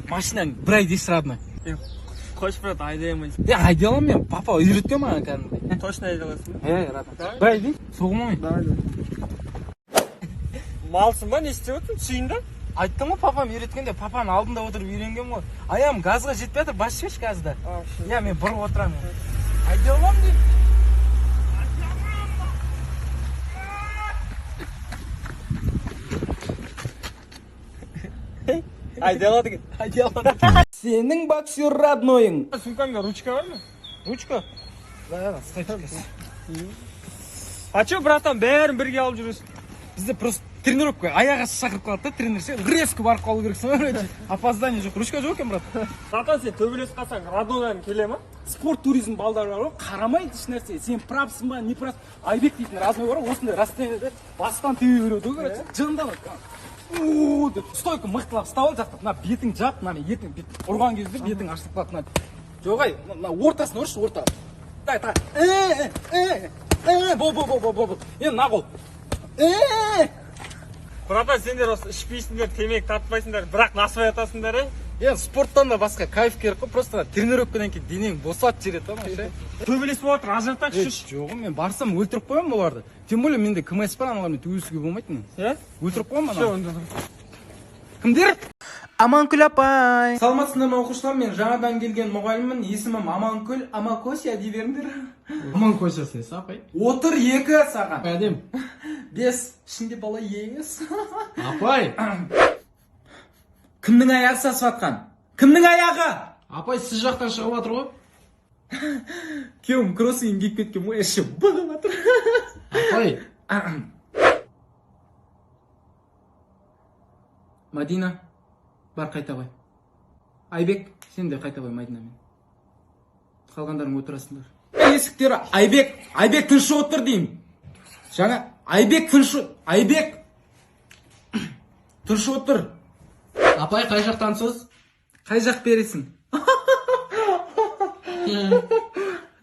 Машинаң бір ай дейсіз родной. Қош, брат, айдай алмайсың. Айдай аламын мен, папа үйреткен маған кәдімгідей. Точно айдай аласың ба? Родной. Бір ай дейін, соғылмай. Малсың ба, не істеп отырсың? Түсейін да? Айттым ғой, папам үйреткенде, папаның алдында отырып үйренген ғой. Аяғым газға жетпей жатыр, бас жіберші газды. Мен бұрып отырамын. Айдай аламын деймін. Айдай алады екен. Айдай алады. Сенің боксер роднойың. Сумкаңда ручка бар ма? Ручка? Да, статикасы. А че, братан, бәрін бірге алып жүресің? Бізде просто тренировка, аяға шақырып қалады да, тренер ше, резко барып қалу керексің. Опоздание жоқ, ручка жоқ екен, брат. Братан, сен төбелесіп қалсаң, роднойдан келе ма? Спорт туризм балдар бар ғой, қарамайды еш нәрсе. Сен прапсың ба, не прапсың? Айбек дейтін разной бар ғой, осындай расстояниеде бастан тебе береді ғой, жынданады. Деп стойка мықтылап ұстап ал жақтап, мына бетің жап, мына ертең ұрған кезде бетің ашылып қалады. Жоқ ай, мына ортасын ұршы, орта. Тай. Бол. Енді нағыл. Братан, сендер осы ішпейсіңдер, темекі тартпайсыңдар, бірақ насыбай атасыңдар, Спорттан да басқа кайф керек қой, просто тренировкадан кейін денең босатып жібереді да, ше. төбелесіп отыр, ажыртақ шүш. Жоқ, мен барсам өлтіріп қоямын оларды. Тем более менде КМС бар, аналармен төбелесуге болмайды. Өлтіріп қоямын ана. Кімдер? Аманкүл апай. Саламатсыңдар ма оқушылар, мен жаңадан келген мұғаліммін. Есімім Аманкүл. Амакося дей беріңдер. Аманкося сіз, апай. Отыр 2 саған. Әдем. 5. Ішінде бала ес. Апай. Кімнің аяғы сасып атқан? Кімнің аяғы? Апай, сіз жақтан шығып жатыр ғой. Кеуім кроссиген киіп кеткен ғой, әші бағып атыр. Апай. Мадина, бар қайта бай. Айбек, сен де қайта бай Мадинамен. Қалғандарың отырасыңдар. Есіктері, Айбек тыныш отыр деймін. Жаңа, Айбек тыныш отыр. Апай, қай жақтансыз? Қай жақ бересің?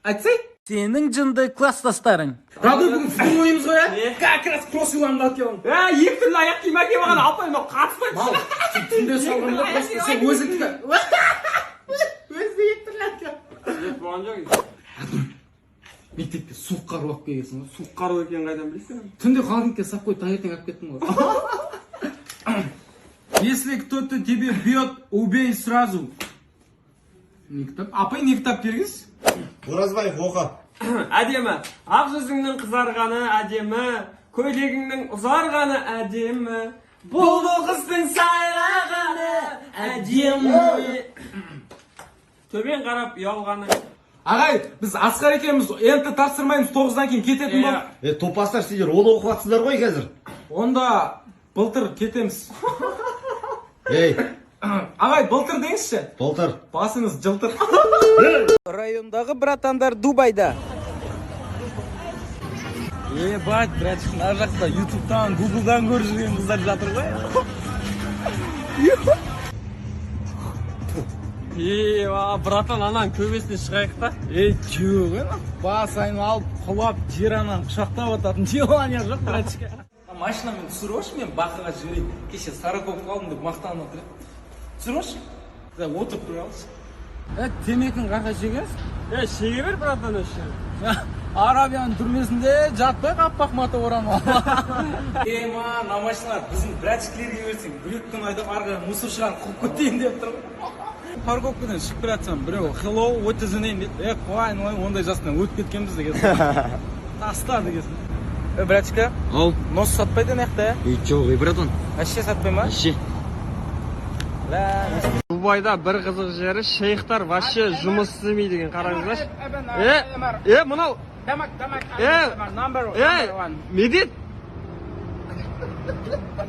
Айтсай? Сенің жынды класстастарың. Радой бүгін футбол ойнаймыз ғой, Как раз кросс иланға алып келемін. Екі түрлі аяқ киім әкеліп алған, апай, мынау қатыспайды. Мал, түнде салғанда просто сен өзіңді. Өзі екі түрлі әкеліп. Болған жоқ. Мектепте суық қару алып келгенсің ғой. Суық қару екенін қайдан білесің? Түнде холодильникке сап қой, таңертең алып кеттім ғой. Если кто-то тебе бьет, убей сразу. Не кітап? Апай, не кітап бергіз? Оразбаев оқы. Әдемі, ақ жүзіңнің қызарғаны әдемі, көйлегіңнің ұзарғаны әдемі, бұл қыздың сайрағаны әдемі. Төбен қарап ұялғаны. Ағай, біз Асқар екенбіз, енді тапсырмаймыз, 9-дан кейін кететін бол. Топастар сендер ол оқып жатсыздар ғой қазір. Онда былтыр кетеміз. Ағай, былтыр деңізші? Былтыр. Басыңыз жылтыр. Райондағы братандар Дубайда. Бать, братчик, ар жақта ютубтан, гуглдан көріп жүрген қыздар жатыр ғой. Братан, анан көбесіне шығайық та. Жоқ, бас айын алып, құлап, жер анан құшақтап отатын желания жоқ, братчик. Машинамен түсіріп мен бақыға жіберейін. Кеше Сараков қалдым деп мақтанып отыр. Түсіріп отырып тұралшы. Темекін қарға шегесің? Шеге бер, братан, өші. Арабияның түрмесінде жатпай қаппақ маты орамал. На машиналар біздің братчиклерге берсең, бүлектің айдап арғы мұсыршыған құлып көтейін деп тұр. Парковкадан шығып келе жатсам, біреу hello, what is the name дейді. Қуайын, ондай жасынан өтіп кеткенбіз деген. Тастады кесін. Братчика, нос сатпайды нәқті? Жоқ, братан. Әше сатпай ма? Әше. Дубайда бір қызық жері, шейхтар вообще жұмыс істемей деген қараңыздашы. Мынау. Медет.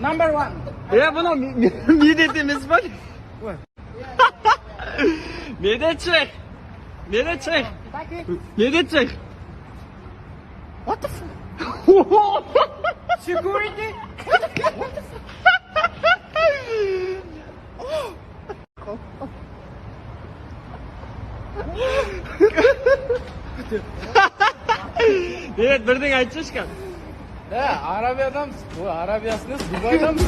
Мынау медет емес ба? Медет шейх. What the fuck? Security? Evet, birden açacağız kan. Arabiyadamız. Bu Arabiyasınız, Dubai'dan mı?